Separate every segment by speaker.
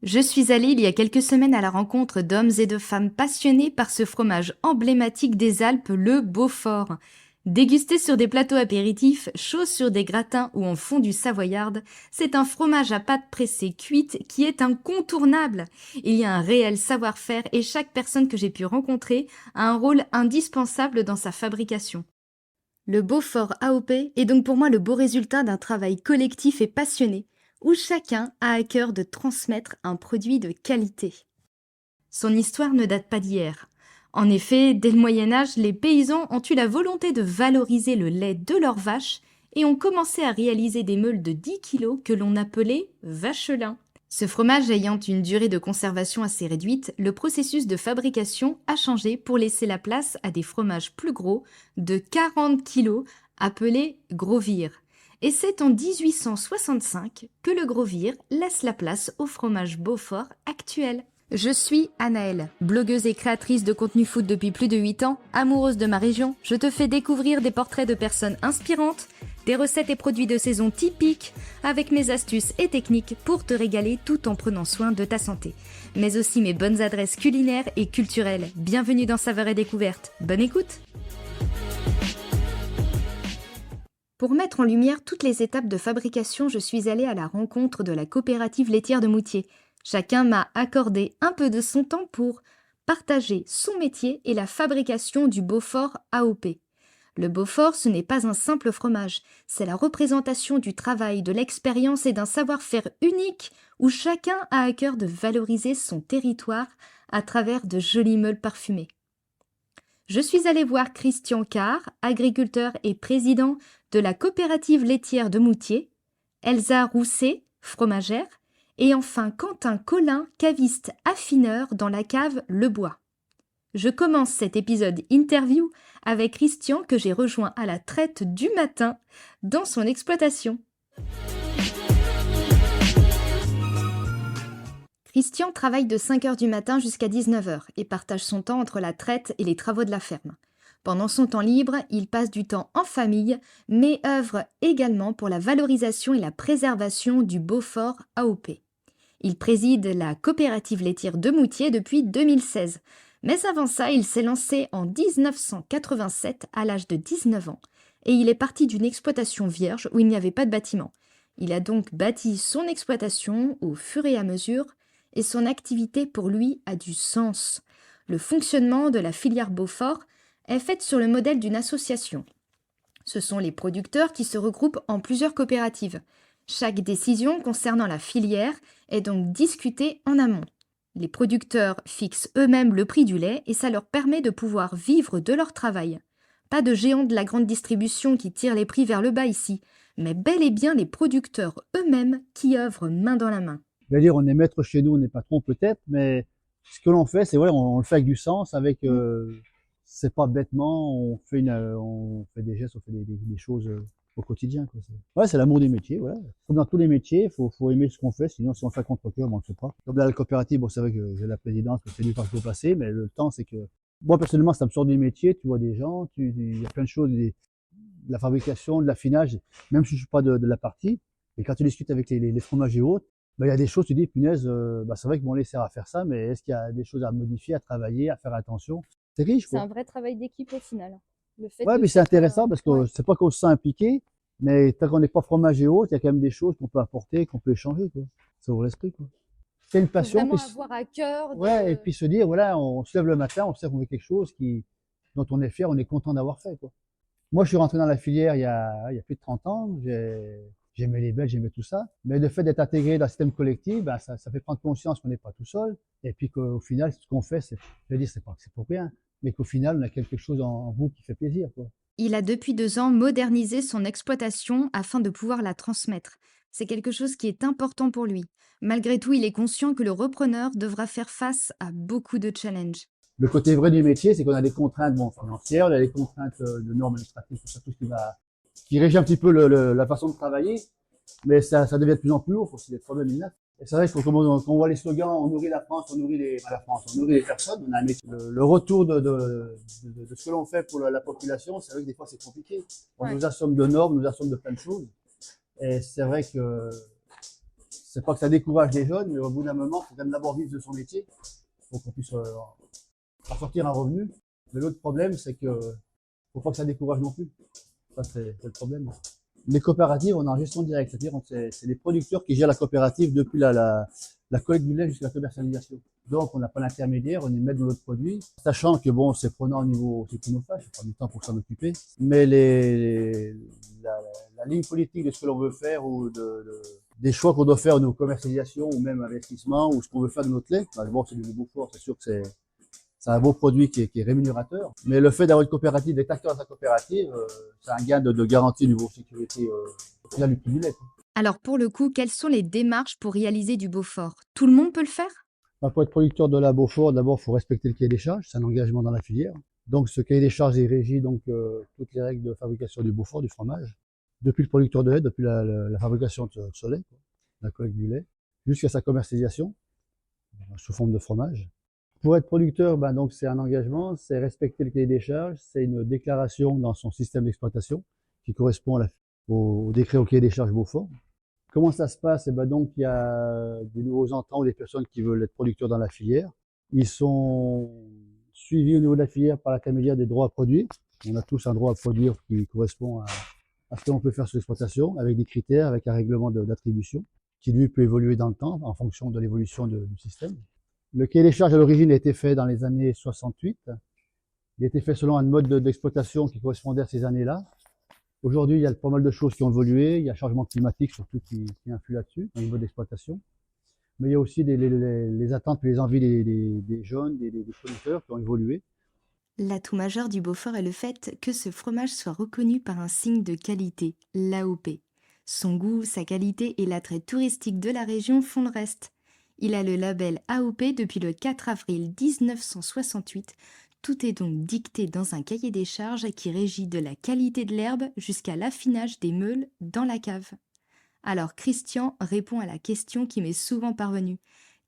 Speaker 1: Je suis allée il y a quelques semaines à la rencontre d'hommes et de femmes passionnés par ce fromage emblématique des Alpes, le Beaufort. Dégusté sur des plateaux apéritifs, chaud sur des gratins ou en fondue savoyarde, c'est un fromage à pâte pressée cuite qui est incontournable. Il y a un réel savoir-faire et chaque personne que j'ai pu rencontrer a un rôle indispensable dans sa fabrication. Le Beaufort AOP est donc pour moi le beau résultat d'un travail collectif et passionné, où chacun a à cœur de transmettre un produit de qualité. Son histoire ne date pas d'hier. En effet, dès le Moyen Âge, les paysans ont eu la volonté de valoriser le lait de leurs vaches et ont commencé à réaliser des meules de 10 kilos que l'on appelait vachelins. Ce fromage ayant une durée de conservation assez réduite, le processus de fabrication a changé pour laisser la place à des fromages plus gros, de 40 kilos, appelés gros-vires. Et c'est en 1865 que le gros-vire laisse la place au fromage Beaufort actuel. Je suis Anaëlle, blogueuse et créatrice de contenu food depuis plus de 8 ans, amoureuse de ma région. Je te fais découvrir des portraits de personnes inspirantes, des recettes et produits de saison typiques, avec mes astuces et techniques pour te régaler tout en prenant soin de ta santé. Mais aussi mes bonnes adresses culinaires et culturelles. Bienvenue dans Saveurs et Découvertes. Bonne écoute! Pour mettre en lumière toutes les étapes de fabrication, je suis allée à la rencontre de la coopérative laitière de Moutier. Chacun m'a accordé un peu de son temps pour partager son métier et la fabrication du Beaufort AOP. Le Beaufort, ce n'est pas un simple fromage, c'est la représentation du travail, de l'expérience et d'un savoir-faire unique où chacun a à cœur de valoriser son territoire à travers de jolis meules parfumés. Je suis allée voir Christian Carr, agriculteur et président de la coopérative laitière de Moutier, Elsa Rousset, fromagère, et enfin Quentin Collin, caviste affineur dans la cave Le Bois. Je commence cet épisode interview avec Christian que j'ai rejoint à la traite du matin dans son exploitation. Christian travaille de 5h du matin jusqu'à 19h et partage son temps entre la traite et les travaux de la ferme. Pendant son temps libre, il passe du temps en famille, mais œuvre également pour la valorisation et la préservation du Beaufort AOP. Il préside la coopérative laitière de Moutier depuis 2016. Mais avant ça, il s'est lancé en 1987 à l'âge de 19 ans et il est parti d'une exploitation vierge où il n'y avait pas de bâtiment. Il a donc bâti son exploitation au fur et à mesure et son activité pour lui a du sens. Le fonctionnement de la filière Beaufort est fait sur le modèle d'une association. Ce sont les producteurs qui se regroupent en plusieurs coopératives. Chaque décision concernant la filière est donc discutée en amont. Les producteurs fixent eux-mêmes le prix du lait et ça leur permet de pouvoir vivre de leur travail. Pas de géants de la grande distribution qui tirent les prix vers le bas ici, mais bel et bien les producteurs eux-mêmes qui œuvrent main dans la main.
Speaker 2: Je veux dire, on est maître chez nous, on est patron peut-être, mais ce que l'on fait, c'est ouais, on le fait avec du sens, avec c'est pas bêtement, on fait des gestes, on fait des choses au quotidien, quoi. Ouais, c'est l'amour du métier, voilà. Comme dans tous les métiers, faut aimer ce qu'on fait, sinon si on fait contre cœur, on ne le fait pas. Comme dans la coopérative, bon, c'est vrai que j'ai la présidence, que c'est lui par qui faut passer, mais le temps, c'est que moi personnellement, ça me sort du métier, tu vois des gens, il y a plein de choses, de la fabrication, de l'affinage, même si je suis pas de la partie, et quand tu discutes avec les fromages et autres, ben, il y a des choses, tu dis, punaise, bah, c'est vrai que mon lait sert à faire ça, mais est-ce qu'il y a des choses à modifier, à travailler, à faire attention? C'est riche,
Speaker 1: C'est
Speaker 2: quoi.
Speaker 1: un vrai travail d'équipe au final. Le fait
Speaker 2: Ouais,
Speaker 1: de
Speaker 2: mais c'est
Speaker 1: faire
Speaker 2: intéressant parce
Speaker 1: ouais.
Speaker 2: que c'est pas qu'on se sent impliqué, mais tant qu'on n'est pas fromage et autres, il y a quand même des choses qu'on peut apporter, qu'on peut échanger, quoi. Ça ouvre l'esprit, quoi. C'est une
Speaker 1: Faut
Speaker 2: passion,
Speaker 1: vraiment
Speaker 2: puis,
Speaker 1: avoir à cœur
Speaker 2: ouais, et
Speaker 1: de...
Speaker 2: puis se dire, voilà, on se lève le matin, on sait qu'on fait quelque chose dont on est fier, on est content d'avoir fait, quoi. Moi, je suis rentré dans la filière il y a plus de 30 ans. J'aimais les Belges, j'aimais tout ça. Mais le fait d'être intégré dans le système collectif, ben, ça fait prendre conscience qu'on n'est pas tout seul. Et puis qu'au final, ce qu'on fait, je veux dire, c'est pas que c'est pour rien, mais qu'au final, on a quelque chose en vous qui fait plaisir, quoi.
Speaker 1: Il a depuis 2 ans modernisé son exploitation afin de pouvoir la transmettre. C'est quelque chose qui est important pour lui. Malgré tout, il est conscient que le repreneur devra faire face à beaucoup de challenges.
Speaker 2: Le côté vrai du métier, c'est qu'on a des contraintes, bon, financières, on a des contraintes de normes administratives, tout ça, tout ce qui régit un petit peu la façon de travailler. Mais ça devient de plus en plus lourd, faut aussi des problèmes innates. Et c'est vrai qu'il faut, quand on voit les slogans, on nourrit la France, pas la France, on nourrit les personnes, on a un métier. Le retour de ce que l'on fait pour la population, c'est vrai que des fois c'est compliqué. On nous assomme de normes, on nous assomme de plein de choses. Et c'est vrai que c'est pas que ça décourage les jeunes, mais au bout d'un moment, il faut quand même d'abord vivre de son métier, pour qu'on puisse en sortir un revenu. Mais l'autre problème, c'est que faut pas que ça décourage non plus. Ça, c'est le problème. Les coopératives, on est en gestion directe, c'est-à-dire c'est les producteurs qui gèrent la coopérative depuis la collecte du lait jusqu'à la commercialisation. Donc, on n'a pas d'intermédiaire, on y met dans notre produit, sachant que bon, c'est prenant au niveau, c'est chronophage, ça prend du temps pour s'en occuper. Mais la ligne politique de ce que l'on veut faire ou des choix qu'on doit faire au niveau commercialisation ou même investissement ou ce qu'on veut faire de notre lait, bah, bon, c'est du Beaufort, c'est sûr que c'est un beau produit qui est rémunérateur. Mais le fait d'avoir une coopérative, d'être acteur dans sa coopérative, c'est un gain de garantie au niveau sécurité au final du prix du lait.
Speaker 1: Alors pour le coup, quelles sont les démarches pour réaliser du Beaufort? Tout le monde peut le faire?
Speaker 2: Bah, pour être producteur de la Beaufort, d'abord, il faut respecter le cahier des charges, c'est un engagement dans la filière. Donc ce cahier des charges est régi donc toutes les règles de fabrication du Beaufort, du fromage, depuis le producteur de lait, depuis la fabrication de ce lait, quoi, la collecte du lait, jusqu'à sa commercialisation sous forme de fromage. Pour être producteur, ben donc c'est un engagement, c'est respecter le cahier des charges, c'est une déclaration dans son système d'exploitation qui correspond au décret au cahier des charges Beaufort. Comment ça se passe? Eh ben donc il y a des nouveaux entrants ou des personnes qui veulent être producteurs dans la filière. Ils sont suivis au niveau de la filière par l'intermédiaire des droits à produire. On a tous un droit à produire qui correspond à ce que l'on peut faire sur l'exploitation, avec des critères, avec un règlement d'attribution, qui lui peut évoluer dans le temps en fonction de l'évolution du système. Le cahier des charges à l'origine a été fait dans les années 68. Il a été fait selon un mode d'exploitation qui correspondait à ces années-là. Aujourd'hui, il y a pas mal de choses qui ont évolué. Il y a le changement climatique surtout qui influe là-dessus, au niveau d'exploitation. Mais il y a aussi les attentes et les envies des jeunes, des producteurs qui ont évolué.
Speaker 1: L'atout majeur du Beaufort est le fait que ce fromage soit reconnu par un signe de qualité, l'AOP. Son goût, sa qualité et l'attrait touristique de la région font le reste. Il a le label AOP depuis le 4 avril 1968. Tout est donc dicté dans un cahier des charges qui régit de la qualité de l'herbe jusqu'à l'affinage des meules dans la cave. Alors Christian répond à la question qui m'est souvent parvenue.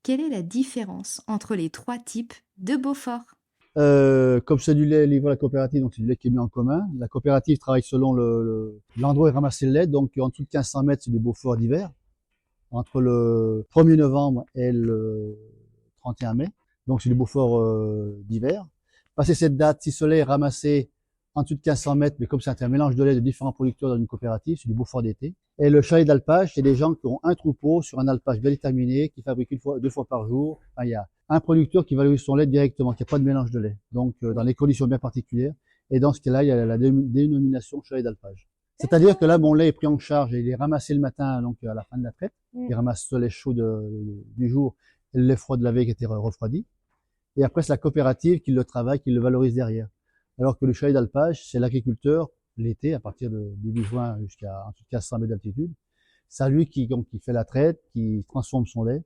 Speaker 1: Quelle est la différence entre les trois types de Beaufort?
Speaker 2: Comme c'est du lait livré à la coopérative, donc c'est du lait qui est mis en commun. La coopérative travaille selon l'endroit où est ramassé le lait, donc en dessous de 1500 mètres, c'est du Beaufort d'hiver. Entre le 1er novembre et le 31 mai, donc c'est du Beaufort d'hiver. Passé cette date, si ce lait est ramassé en dessous de 1500 mètres, mais comme c'est un mélange de lait de différents producteurs dans une coopérative, c'est du Beaufort d'été. Et le chalet d'alpage, c'est des gens qui ont un troupeau sur un alpage bien déterminé, qui fabriquent deux fois par jour. Enfin, il y a un producteur qui valorise son lait directement, qui n'a pas de mélange de lait. Donc, dans des conditions bien particulières. Et dans ce cas-là, il y a la dénomination chalet d'alpage. C'est-à-dire que là, mon lait est pris en charge et il est ramassé le matin, donc à la fin de la traite. Il ramasse le lait chaud du jour et le lait froid de la veille qui a été refroidi. Et après, c'est la coopérative qui le travaille, qui le valorise derrière. Alors que le chalet d'alpage, c'est l'agriculteur, l'été, à partir de début juin jusqu'à 1500 mètres d'altitude. C'est lui qui fait la traite, qui transforme son lait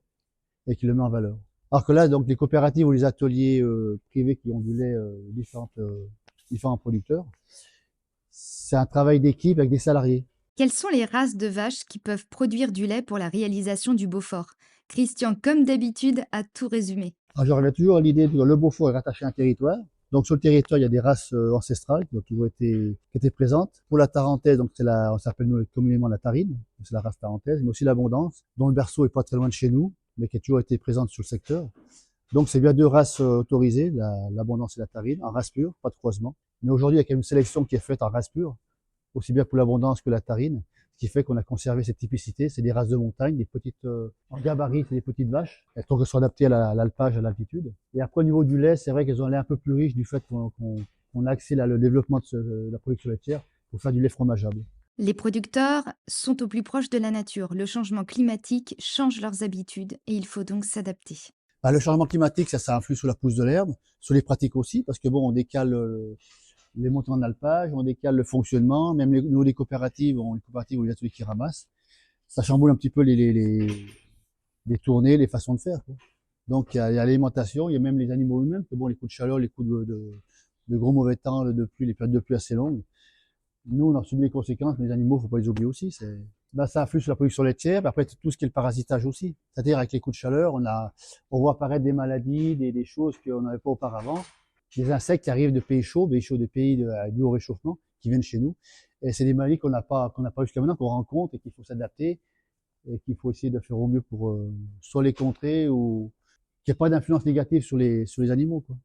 Speaker 2: et qui le met en valeur. Alors que là, donc, les coopératives ou les ateliers privés qui ont du lait différents producteurs, c'est un travail d'équipe avec des salariés.
Speaker 1: Quelles sont les races de vaches qui peuvent produire du lait pour la réalisation du Beaufort? Christian, comme d'habitude, a tout résumé.
Speaker 2: Alors, je reviens toujours à l'idée que le Beaufort est rattaché à un territoire. Donc, sur le territoire, il y a des races ancestrales qui ont été présentes. Pour la tarentaise, donc on s'appelle nous communément la tarine, c'est la race tarentaise, mais aussi l'abondance, dont le berceau est pas très loin de chez nous, mais qui a toujours été présente sur le secteur. Donc, c'est bien deux races autorisées, l'abondance et la tarine, en race pure, pas de croisement. Mais aujourd'hui, il y a quand même une sélection qui est faite en race pure, aussi bien pour l'abondance que la tarine, ce qui fait qu'on a conservé cette typicité. C'est des races de montagne, des petites, en gabarit, c'est des petites vaches. Elles sont adaptées à l'alpage, à l'altitude. Et après, au niveau du lait, c'est vrai qu'elles ont un lait un peu plus riche du fait qu'on a axé le développement de la production laitière pour faire du lait fromageable.
Speaker 1: Les producteurs sont au plus proche de la nature. Le changement climatique change leurs habitudes et il faut donc s'adapter.
Speaker 2: Bah, le changement climatique, ça influe sur la pousse de l'herbe, sur les pratiques aussi, parce que bon, on décale les montants d'alpage, on décale le fonctionnement, même nous, les coopératives ou les ateliers qui ramassent, ça chamboule un petit peu les tournées, les façons de faire, quoi. Donc, il y a l'alimentation, il y a même les animaux eux-mêmes, que bon, les coups de chaleur, les coups de gros mauvais temps, de pluie, les périodes de pluie assez longues. Nous, on en subit les conséquences, mais les animaux, faut pas les oublier aussi. Ça influe sur la production laitière, mais après, tout ce qui est le parasitage aussi. C'est-à-dire, avec les coups de chaleur, on voit apparaître des maladies, des choses qu'on n'avait pas auparavant. Des insectes qui arrivent de pays chauds, des pays du haut réchauffement, qui viennent chez nous. Et c'est des maladies qu'on n'a pas jusqu'à maintenant, qu'on rencontre et qu'il faut s'adapter. et qu'il faut essayer de faire au mieux pour soit les contrer ou qu'il n'y ait pas d'influence négative sur les animaux, quoi.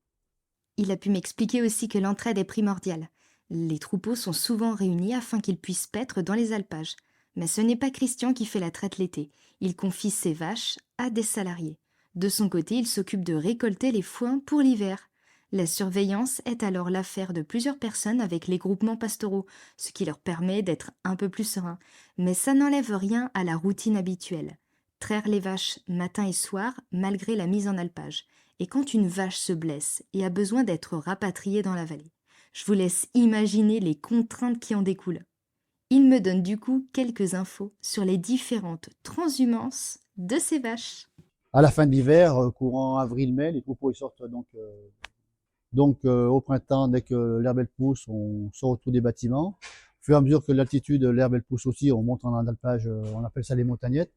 Speaker 1: Il a pu m'expliquer aussi que l'entraide est primordiale. Les troupeaux sont souvent réunis afin qu'ils puissent paître dans les alpages. Mais ce n'est pas Christian qui fait la traite l'été. Il confie ses vaches à des salariés. De son côté, il s'occupe de récolter les foins pour l'hiver. La surveillance est alors l'affaire de plusieurs personnes avec les groupements pastoraux, ce qui leur permet d'être un peu plus sereins. Mais ça n'enlève rien à la routine habituelle. Traire les vaches matin et soir malgré la mise en alpage. Et quand une vache se blesse et a besoin d'être rapatriée dans la vallée, je vous laisse imaginer les contraintes qui en découlent. Il me donne du coup quelques infos sur les différentes transhumances de ces vaches.
Speaker 2: À la fin de l'hiver, courant avril-mai, les troupeaux ils sortent au printemps, dès que l'herbe elle pousse, on sort autour des bâtiments. Au fur et à mesure que l'altitude, l'herbe elle pousse aussi, on monte en alpage, on appelle ça les montagnettes,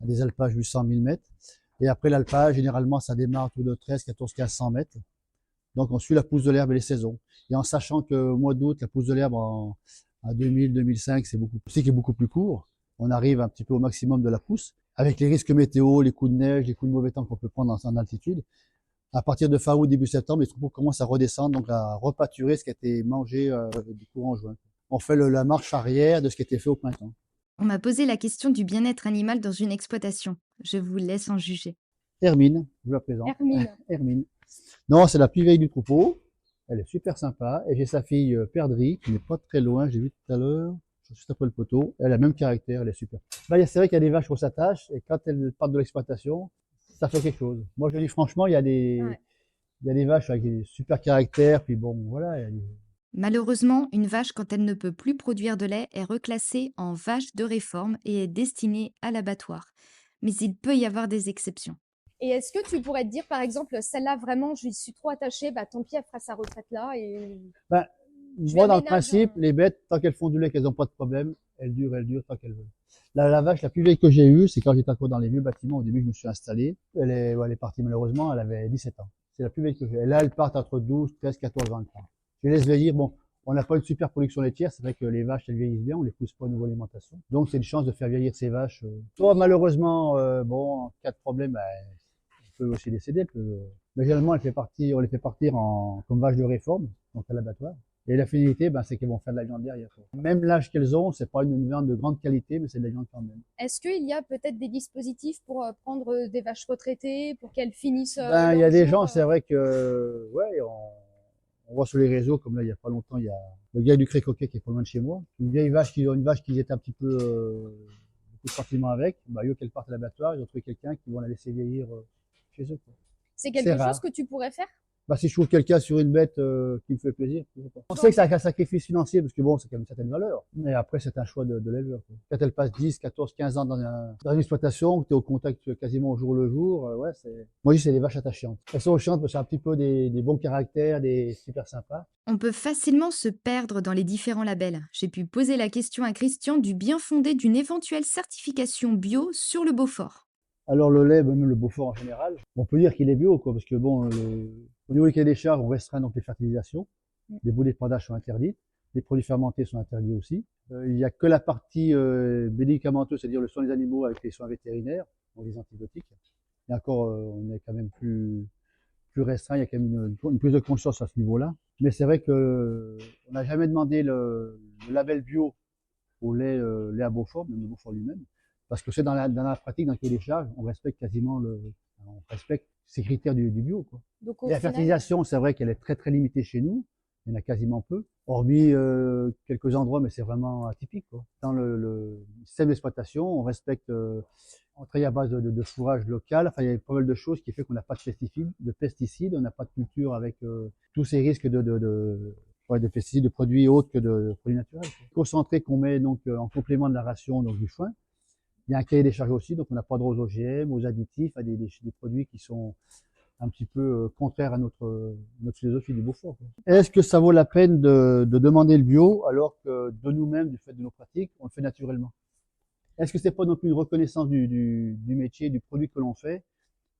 Speaker 2: des alpages 800 000 mètres. Et après l'alpage, généralement, ça démarre autour de 13, 14, 1500 mètres. Donc on suit la pousse de l'herbe et les saisons. Et en sachant qu'au mois d'août, la pousse de l'herbe à 2000, 2005, c'est beaucoup plus court. On arrive un petit peu au maximum de la pousse. Avec les risques météo, les coups de neige, les coups de mauvais temps qu'on peut prendre en altitude. À partir de fin août, début septembre, les troupeaux commencent à redescendre, donc à repâturer ce qui a été mangé du courant juin. On fait la marche arrière de ce qui a été fait au printemps.
Speaker 1: On m'a posé la question du bien-être animal dans une exploitation. Je vous laisse en juger.
Speaker 2: Hermine, je vous la présente.
Speaker 1: Hermine.
Speaker 2: Hermine. Non, c'est la plus vieille du troupeau. Elle est super sympa. Et j'ai sa fille Perdrix, qui n'est pas très loin, j'ai vu tout à l'heure, juste après le poteau. Elle a le même caractère, elle est super. Bah, c'est vrai qu'il y a des vaches qu'on s'attache, et quand elles partent de l'exploitation, ça fait quelque chose. Moi, je dis franchement, il y a des vaches avec des super caractères, puis bon, voilà.
Speaker 1: Malheureusement, une vache, quand elle ne peut plus produire de lait, est reclassée en vache de réforme et est destinée à l'abattoir. Mais il peut y avoir des exceptions.
Speaker 3: Et est-ce que tu pourrais te dire, par exemple, celle-là, vraiment, je suis trop attachée, bah, tant pis, elle fera sa retraite là et
Speaker 2: Ben,
Speaker 3: je
Speaker 2: moi, dans le
Speaker 3: l'aménage,
Speaker 2: principe, les bêtes, tant qu'elles font du lait, qu'elles n'ont pas de problème, elles durent tant qu'elles veulent. La vache la plus vieille que j'ai eue, c'est quand j'étais encore dans les vieux bâtiments. Au début, je me suis installé. Elle est partie malheureusement, elle avait 17 ans. C'est la plus vieille que j'ai. Et là, elle part entre 12, 13, 14, 23. Je les laisse vieillir. Bon, on n'a pas une super production laitière. C'est vrai que les vaches, elles vieillissent bien. On les pousse pas à nouveau alimentation. Donc, c'est une chance de faire vieillir ces vaches. Soit malheureusement, bon, en cas de problème, ben, on peut aussi décéder. Mais généralement, on les fait partir comme vaches de réforme, donc à l'abattoir. Et la finalité, ben, c'est qu'elles vont faire de la viande derrière. Même l'âge qu'elles ont, c'est pas une viande de grande qualité, mais c'est de la viande quand même.
Speaker 3: est-ce qu'il y a peut-être des dispositifs pour prendre des vaches retraitées, pour qu'elles finissent
Speaker 2: Ben, il y
Speaker 3: leur
Speaker 2: a des
Speaker 3: jour,
Speaker 2: gens, c'est vrai que, ouais, on voit sur les réseaux, comme là, il y a pas longtemps, il y a le gars du Cré-Coquet qui est pas loin de chez moi. Une vache qui était un petit peu, beaucoup de sentiments avec. Bah, eux, qu'elle parte à l'abattoir, ils ont trouvé quelqu'un qui vont la laisser vieillir, chez eux, quoi.
Speaker 3: C'est
Speaker 2: C'est
Speaker 3: quelque
Speaker 2: rare.
Speaker 3: chose que tu pourrais faire?
Speaker 2: Bah, si je trouve quelqu'un sur une bête qui me fait plaisir, je sais pas. On sait que c'est un sacrifice financier parce que bon, c'est quand même une certaine valeur. Mais après, c'est un choix de l'éleveur, quoi. Quand elle passe 10, 14, 15 ans dans une exploitation, que tu es au contact quasiment au jour le jour, ouais, moi, je dis, c'est des vaches attachantes. Elles sont chiantes parce que c'est un petit peu des bons caractères, des super sympas.
Speaker 1: On peut facilement se perdre dans les différents labels. J'ai pu poser la question à Christian du bien fondé d'une éventuelle certification bio sur le Beaufort.
Speaker 2: Alors, le lait, même le Beaufort en général, on peut dire qu'il est bio, quoi, parce que bon, au niveau des cahiers des charges, on restreint donc les fertilisations. Les boues d'épandage sont interdites. Les produits fermentés sont interdits aussi. Il n'y a que la partie médicamenteuse, c'est-à-dire le soin des animaux avec les soins vétérinaires, donc les antibiotiques. Et encore, on est quand même plus restreint, il y a quand même une prise de conscience à ce niveau-là. Mais c'est vrai que on n'a jamais demandé le label bio au lait à Beaufort, même le Beaufort lui-même, parce que c'est dans la pratique, dans le cahier des charges, on respecte on respecte ces critères du bio, quoi.
Speaker 3: Donc,
Speaker 2: Et la fertilisation, c'est vrai qu'elle est très très limitée chez nous. Il y en a quasiment peu, hormis quelques endroits, mais c'est vraiment atypique, quoi. Dans le système d'exploitation, on respecte, on travaille à base de fourrage local. Enfin, il y a pas mal de choses qui fait qu'on n'a pas de pesticides, on n'a pas de culture avec tous ces risques de pesticides, de produits autres que de produits naturels, quoi. Concentré qu'on met donc en complément de la ration, donc du foin. Il y a un cahier des charges aussi, donc on n'a pas droit aux OGM, aux additifs, à des produits qui sont un petit peu contraires à notre philosophie du Beaufort, quoi. Est-ce que ça vaut la peine de demander le bio alors que de nous-mêmes, du fait de nos pratiques, on le fait naturellement? Est-ce que c'est pas non plus une reconnaissance du métier, du produit que l'on fait,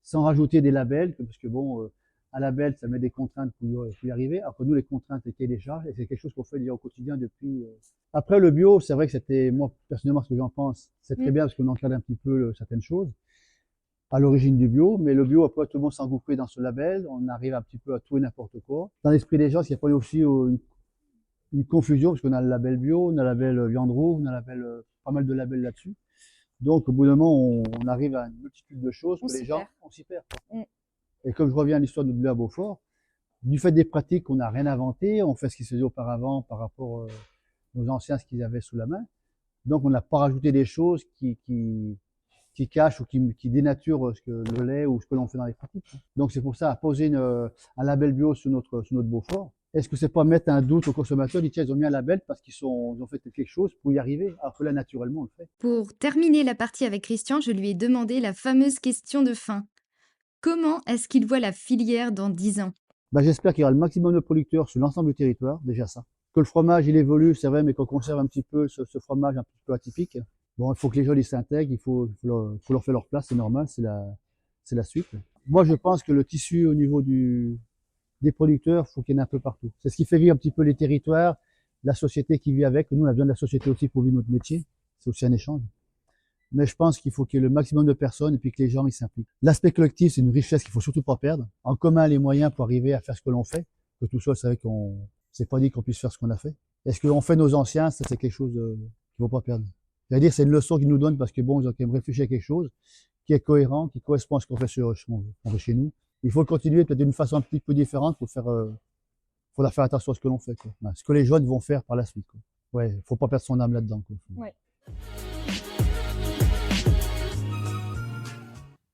Speaker 2: sans rajouter des labels, parce que bon, Un label, ça met des contraintes pour y arriver. Alors que nous, les contraintes, les cahiers des charges, et c'est quelque chose qu'on fait déjà au quotidien depuis. Après, le bio, c'est vrai que c'était, moi, personnellement, ce que j'en pense, c'est très bien parce qu'on encadre un petit peu certaines choses à l'origine du bio, mais le bio, après, tout le monde s'engouffre dans ce label, on arrive un petit peu à tout et n'importe quoi. Dans l'esprit des gens, il y a pas aussi une confusion, parce qu'on a le label bio, on a le label viande rouge, on a le label, pas mal de labels là-dessus. Donc, au bout d'un moment, on arrive à une multitude de choses que les gens, on s'y perd. Et comme je reviens à l'histoire de bleu à Beaufort, du fait des pratiques, on n'a rien inventé, on fait ce qui se faisait auparavant par rapport aux anciens, ce qu'ils avaient sous la main. Donc, on n'a pas rajouté des choses qui cachent ou qui dénaturent le lait ou ce que l'on fait dans les pratiques. Donc, c'est pour ça, à poser un label bio sur notre Beaufort, est-ce que c'est pas mettre un doute aux consommateurs, dire tiens, ils ont mis un label parce qu'ils ont fait quelque chose pour y arriver, alors que là, naturellement, on le fait.
Speaker 1: Pour terminer la partie avec Christian, je lui ai demandé la fameuse question de fin. Comment est-ce qu'il voit la filière dans 10 ans?
Speaker 2: J'espère qu'il y aura le maximum de producteurs sur l'ensemble du territoire, déjà ça. Que le fromage, il évolue, c'est vrai, mais qu'on conserve un petit peu ce fromage un petit peu atypique. Bon, il faut que les gens ils s'intègrent, il faut leur faire leur place, c'est normal, c'est la suite. Moi, je pense que le tissu au niveau des producteurs, faut qu'il y en ait un peu partout. C'est ce qui fait vivre un petit peu les territoires, la société qui vit avec. Nous, on a besoin de la société aussi pour vivre notre métier. C'est aussi un échange. Mais je pense qu'il faut qu'il y ait le maximum de personnes et puis que les gens ils s'impliquent. L'aspect collectif, c'est une richesse qu'il faut surtout pas perdre. En commun, les moyens pour arriver à faire ce que l'on fait. Que tout seul, c'est vrai c'est pas dit qu'on puisse faire ce qu'on a fait. Est-ce qu'on fait nos anciens, ça c'est quelque chose qu'il faut pas perdre. C'est-à-dire, c'est une leçon qu'ils nous donnent parce que bon, ils ont quand même réfléchi à quelque chose qui est cohérent, qui correspond à ce qu'on fait chez nous. Il faut le continuer peut-être d'une façon un petit peu différente pour faire, faut faire attention à ce que l'on fait, quoi. Ce que les jeunes vont faire par la suite, quoi. Ouais, faut pas perdre son âme là-dedans, quoi.
Speaker 3: Ouais.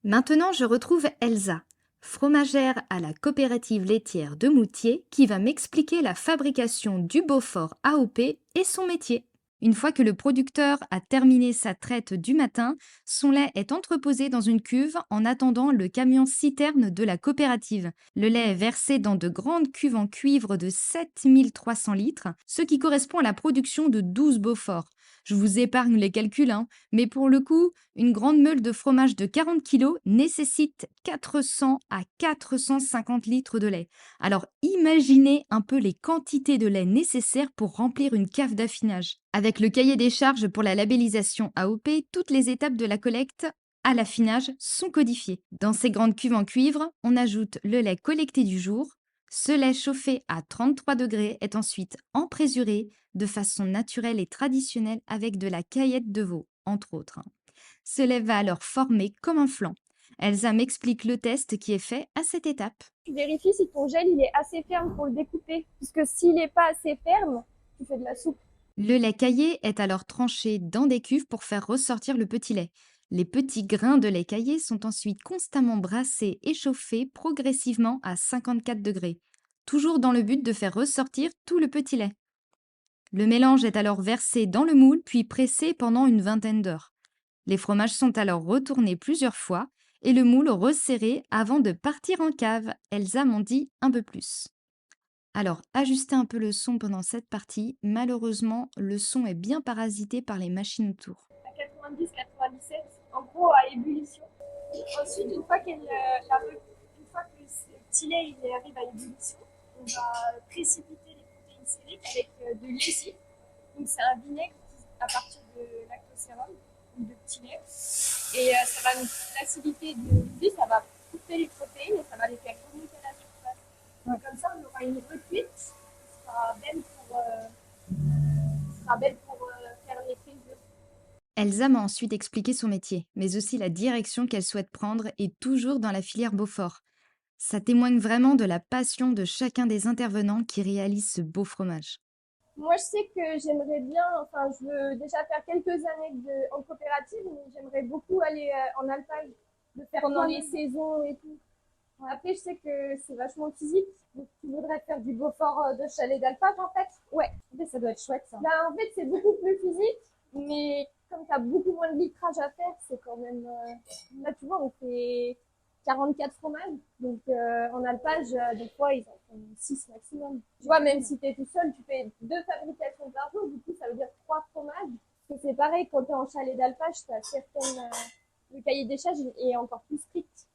Speaker 1: Maintenant, je retrouve Elsa, fromagère à la coopérative laitière de Moutier, qui va m'expliquer la fabrication du Beaufort AOP et son métier. Une fois que le producteur a terminé sa traite du matin, son lait est entreposé dans une cuve en attendant le camion citerne de la coopérative. Le lait est versé dans de grandes cuves en cuivre de 7300 litres, ce qui correspond à la production de 12 Beauforts. Je vous épargne les calculs, mais pour le coup, une grande meule de fromage de 40 kg nécessite 400 à 450 litres de lait. Alors imaginez un peu les quantités de lait nécessaires pour remplir une cave d'affinage. Avec le cahier des charges pour la labellisation AOP, toutes les étapes de la collecte à l'affinage sont codifiées. Dans ces grandes cuves en cuivre, on ajoute le lait collecté du jour. Ce lait chauffé à 33 degrés est ensuite emprésuré de façon naturelle et traditionnelle avec de la caillette de veau, entre autres. Ce lait va alors former comme un flan. Elsa m'explique le test qui est fait à cette étape.
Speaker 3: Tu vérifies si ton gel il est assez ferme pour le découper, puisque s'il n'est pas assez ferme, tu fais de la soupe.
Speaker 1: Le lait caillé est alors tranché dans des cuves pour faire ressortir le petit lait. Les petits grains de lait caillé sont ensuite constamment brassés et chauffés progressivement à 54 degrés, toujours dans le but de faire ressortir tout le petit lait. Le mélange est alors versé dans le moule puis pressé pendant une vingtaine d'heures. Les fromages sont alors retournés plusieurs fois et le moule resserré avant de partir en cave. Elsa m'en dit un peu plus. Alors, ajustez un peu le son pendant cette partie. Malheureusement, le son est bien parasité par les machines autour.
Speaker 3: À 90-97, en gros à ébullition. Ensuite, une fois que le petit lait il arrive à ébullition, on va précipiter les protéines sériques avec de l'huile. Donc c'est un vinaigre à partir de lactosérum ou de petit lait. Et ça va nous faciliter de l'huile, ça va couper les protéines et ça va les faire remonter à la surface. Donc, comme ça, on aura une recuite qui sera belle pour faire les frites d'œufs.
Speaker 1: Elsa m'a ensuite expliqué son métier, mais aussi la direction qu'elle souhaite prendre et toujours dans la filière Beaufort. Ça témoigne vraiment de la passion de chacun des intervenants qui réalise ce beau fromage.
Speaker 3: Moi, je sais que j'aimerais bien, enfin, je veux déjà faire quelques années en coopérative, mais j'aimerais beaucoup aller en alpage, le faire pendant les saisons et tout. Après, je sais que c'est vachement physique, donc tu voudrais faire du Beaufort de chalet d'alpage, en fait. Ouais, mais ça doit être chouette, ça. Là, en fait, c'est beaucoup plus physique, mais comme tu as beaucoup moins de litrage à faire, c'est quand même... Là, tu vois, on fait 44 fromages. Donc, en alpage, des fois, ils en font 6 maximum. Tu vois, même si tu es tout seul, tu fais 2 fabrications par jour. Du coup, ça veut dire 3 fromages. Et c'est pareil, quand tu es en chalet d'alpage, tu as certaines... le cahier des charges est encore plus strict.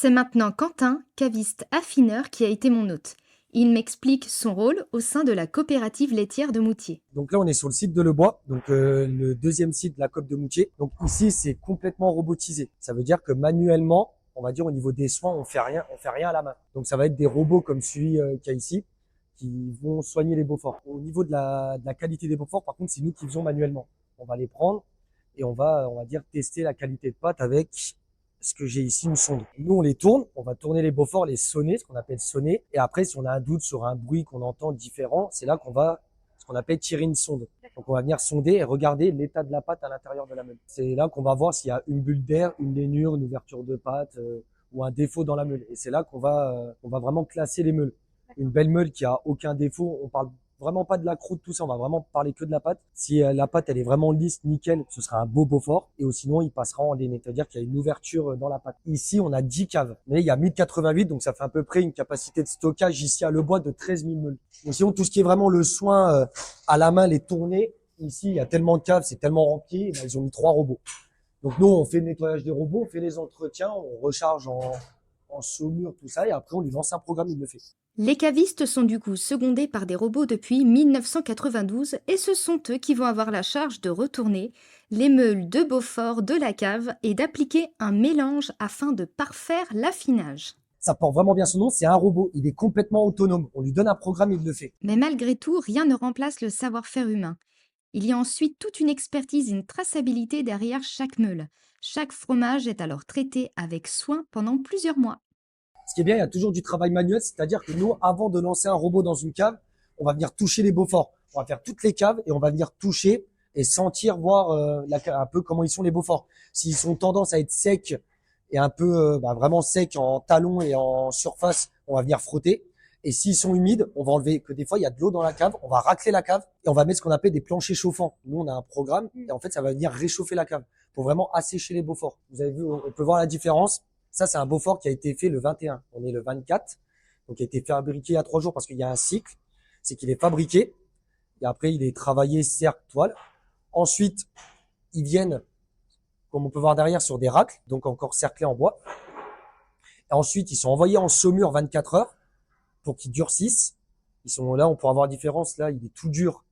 Speaker 1: C'est maintenant Quentin, caviste affineur, qui a été mon hôte. Il m'explique son rôle au sein de la coopérative laitière de Moutier.
Speaker 4: Donc là, on est sur le site de Lebois, donc le deuxième site de la COP de Moutier. Donc ici, c'est complètement robotisé. Ça veut dire que manuellement, on va dire au niveau des soins, on fait rien à la main. Donc ça va être des robots comme celui qu'il y a ici, qui vont soigner les Beauforts. Au niveau de la qualité des Beauforts, par contre, c'est nous qui faisons manuellement. On va les prendre et on va dire tester la qualité de pâte avec ce que j'ai ici, une sonde. Nous, on les tourne, on va tourner les Beauforts, les sonner, ce qu'on appelle sonner. Et après, si on a un doute sur un bruit qu'on entend différent, c'est là qu'on va, ce qu'on appelle tirer une sonde. Donc, on va venir sonder et regarder l'état de la pâte à l'intérieur de la meule. C'est là qu'on va voir s'il y a une bulle d'air, une lainure, une ouverture de pâte ou un défaut dans la meule. Et c'est là qu'on va vraiment classer les meules. Une belle meule qui a aucun défaut, on parle vraiment pas de la croûte, tout ça, on va vraiment parler que de la pâte. Si la pâte elle est vraiment lisse, nickel, ce sera un beau Beaufort. Et sinon, il passera en lainé, c'est-à-dire qu'il y a une ouverture dans la pâte. Ici, on a 10 caves, mais il y a 1088, donc ça fait à peu près une capacité de stockage ici à Lebois de 13 000 meules. Donc sinon, tout ce qui est vraiment le soin à la main, les tournées, ici, il y a tellement de caves, c'est tellement rempli, ils ont mis 3 robots. Donc nous, on fait le nettoyage des robots, on fait les entretiens, on recharge en saumure, tout ça, et après on lui lance un programme, il le fait.
Speaker 1: Les cavistes sont du coup secondés par des robots depuis 1992 et ce sont eux qui vont avoir la charge de retourner les meules de Beaufort de la cave et d'appliquer un mélange afin de parfaire l'affinage.
Speaker 4: Ça porte vraiment bien son nom, c'est un robot, il est complètement autonome. On lui donne un programme, il le fait.
Speaker 1: Mais malgré tout, rien ne remplace le savoir-faire humain. Il y a ensuite toute une expertise et une traçabilité derrière chaque meule. Chaque fromage est alors traité avec soin pendant plusieurs mois.
Speaker 4: Ce qui est bien, il y a toujours du travail manuel, c'est-à-dire que nous, avant de lancer un robot dans une cave, on va venir toucher les Beauforts. On va faire toutes les caves et on va venir toucher et sentir, voir un peu comment ils sont les Beauforts. S'ils sont tendance à être secs et un peu vraiment secs en talons et en surface, on va venir frotter. Et s'ils sont humides, on va enlever, que des fois il y a de l'eau dans la cave, on va racler la cave et on va mettre ce qu'on appelle des planchers chauffants. Nous, on a un programme et en fait, ça va venir réchauffer la cave pour vraiment assécher les Beauforts. Vous avez vu, on peut voir la différence. Ça, c'est un Beaufort qui a été fait le 21. On est le 24. Donc, il a été fabriqué il y a 3 jours parce qu'il y a un cycle. C'est qu'il est fabriqué. Et après, il est travaillé cercle, toile. Ensuite, ils viennent, comme on peut voir derrière, sur des racles. Donc, encore cerclés en bois. Et ensuite, ils sont envoyés en saumure 24 heures pour qu'ils durcissent. Ils sont là, on pourra voir la différence. Là, il est tout dur.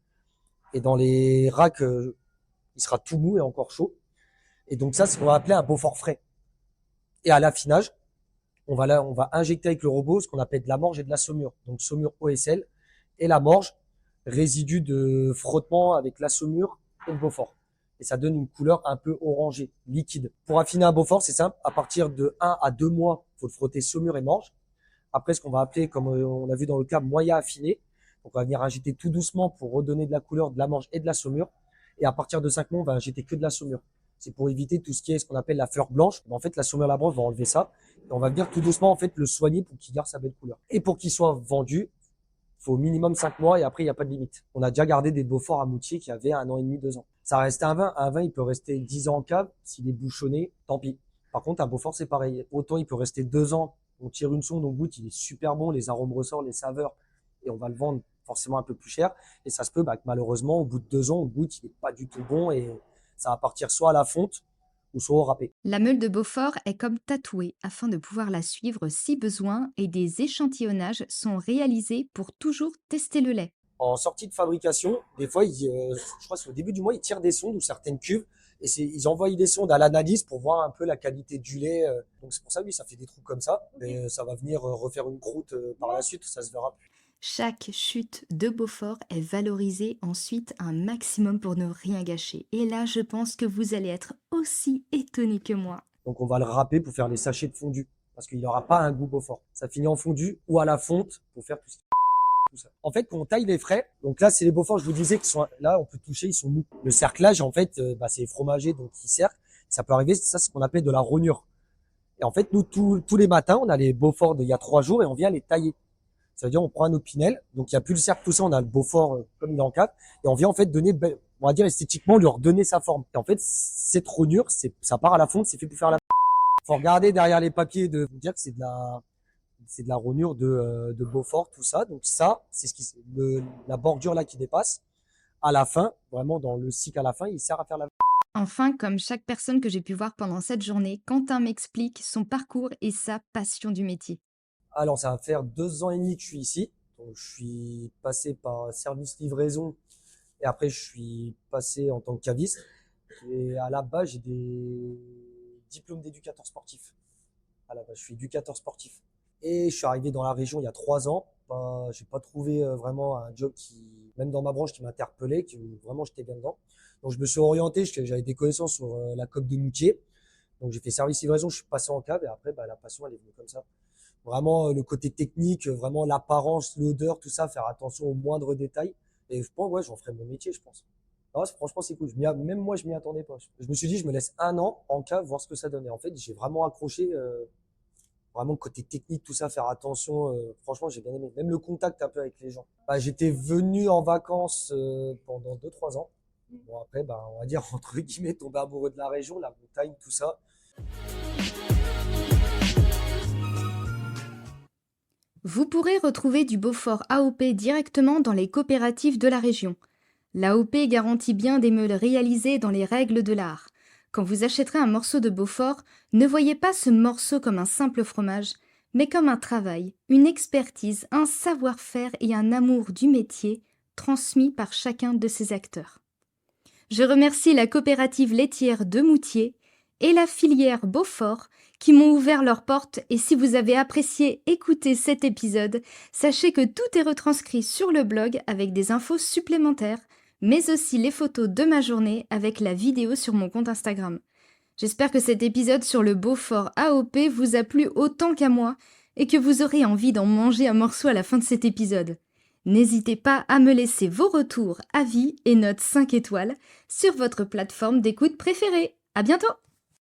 Speaker 4: Et dans les racks, il sera tout mou et encore chaud. Et donc, ça, c'est ce qu'on va appeler un Beaufort frais. Et à l'affinage, on va injecter avec le robot ce qu'on appelle de la morge et de la saumure. Donc saumure OSL et la morge, résidu de frottement avec la saumure et le Beaufort. Et ça donne une couleur un peu orangée, liquide. Pour affiner un Beaufort, c'est simple. À partir de 1 à 2 mois, il faut le frotter saumure et morge. Après, ce qu'on va appeler, comme on a vu dans le cas, moyen affiné. Donc on va venir injecter tout doucement pour redonner de la couleur, de la morge et de la saumure. Et à partir de 5 mois, on va injecter que de la saumure. C'est pour éviter tout ce qui est ce qu'on appelle la fleur blanche. En fait, la saumure la broche va enlever ça. Et on va venir tout doucement, en fait, le soigner pour qu'il garde sa belle couleur. Et pour qu'il soit vendu, il faut au minimum 5 mois et après, il n'y a pas de limite. On a déjà gardé des Beauforts à Moutier qui avaient 1 an et demi, 2 ans. Ça reste un vin. Un vin, il peut rester 10 ans en cave. S'il est bouchonné, tant pis. Par contre, un Beaufort, c'est pareil. Autant il peut rester 2 ans. On tire une sonde, on goûte, il est super bon. Les arômes ressortent, les saveurs. Et on va le vendre forcément un peu plus cher. Et ça se peut, que malheureusement, au bout de 2 ans, on goûte, il n'est pas du tout bon et ça va partir soit à la fonte ou soit au râpé.
Speaker 1: La meule de Beaufort est comme tatouée afin de pouvoir la suivre si besoin et des échantillonnages sont réalisés pour toujours tester le lait.
Speaker 4: En sortie de fabrication, des fois, je crois que c'est au début du mois, ils tirent des sondes ou certaines cuves et ils envoient des sondes à l'analyse pour voir un peu la qualité du lait. Donc c'est pour ça, oui, ça fait des trous comme ça. Mais ça va venir refaire une croûte par la suite, ça se verra plus.
Speaker 1: Chaque chute de Beaufort est valorisée ensuite un maximum pour ne rien gâcher. Et là, je pense que vous allez être aussi étonnés que moi.
Speaker 4: Donc on va le râper pour faire les sachets de fondu parce qu'il n'aura pas un goût Beaufort. Ça finit en fondu ou à la fonte pour faire tout ce qui tout ça. En fait, quand on taille les frais, donc là, c'est les Beauforts, je vous disais, qui sont là, on peut toucher, ils sont mous. Le cerclage, en fait, c'est les fromagers, donc ils cerclent. Ça peut arriver, ça, c'est ce qu'on appelle de la rognure. Et en fait, nous, tous les matins, on a les Beauforts d'il y a 3 jours et on vient les tailler. Ça veut dire, on prend un autre pinel, donc il n'y a plus le cercle, tout ça, on a le Beaufort comme il est en 4, et on vient en fait donner, on va dire esthétiquement, lui redonner sa forme. Et en fait, cette rognure, ça part à la fonte, c'est fait pour faire la. Faut regarder derrière les papiers de vous dire que c'est de la rognure de Beaufort, tout ça. Donc ça, c'est la bordure là qui dépasse. À la fin, vraiment dans le cycle à la fin, il sert à faire la.
Speaker 1: Enfin, comme chaque personne que j'ai pu voir pendant cette journée, Quentin m'explique son parcours et sa passion du métier.
Speaker 4: Alors, ça va faire 2 ans et demi que je suis ici. Donc, je suis passé par service livraison et après, je suis passé en tant que caviste. Et à la base, j'ai des diplômes d'éducateur sportif. À la base, je suis éducateur sportif. Et je suis arrivé dans la région il y a 3 ans. J'ai pas trouvé vraiment un job qui, même dans ma branche, qui m'interpellait, que vraiment j'étais bien dedans. Donc, je me suis orienté, j'avais des connaissances sur la COP de Moutier. Donc, j'ai fait service livraison, je suis passé en cave et après, la passion, elle est venue comme ça. Vraiment, le côté technique, vraiment l'apparence, l'odeur, tout ça, faire attention aux moindres détails. Et je pense, ouais, j'en ferai mon métier, je pense. Non, franchement, c'est cool. Même moi, je m'y attendais pas. Je me suis dit, je me laisse un an en cave, voir ce que ça donnait. En fait, j'ai vraiment accroché, vraiment côté technique, tout ça, faire attention. Franchement, j'ai bien aimé. Même le contact un peu avec les gens. J'étais venu en vacances pendant 2, 3 ans. Bon, après, on va dire, entre guillemets, tomber amoureux de la région, la montagne, tout ça.
Speaker 1: Vous pourrez retrouver du Beaufort AOP directement dans les coopératives de la région. L'AOP garantit bien des meules réalisées dans les règles de l'art. Quand vous achèterez un morceau de Beaufort, ne voyez pas ce morceau comme un simple fromage, mais comme un travail, une expertise, un savoir-faire et un amour du métier transmis par chacun de ses acteurs. Je remercie la coopérative laitière de Moutier et la filière Beaufort qui m'ont ouvert leurs portes, et si vous avez apprécié écouter cet épisode, sachez que tout est retranscrit sur le blog avec des infos supplémentaires, mais aussi les photos de ma journée avec la vidéo sur mon compte Instagram. J'espère que cet épisode sur le Beaufort AOP vous a plu autant qu'à moi et que vous aurez envie d'en manger un morceau à la fin de cet épisode. N'hésitez pas à me laisser vos retours, avis et notes 5 étoiles sur votre plateforme d'écoute préférée. À bientôt!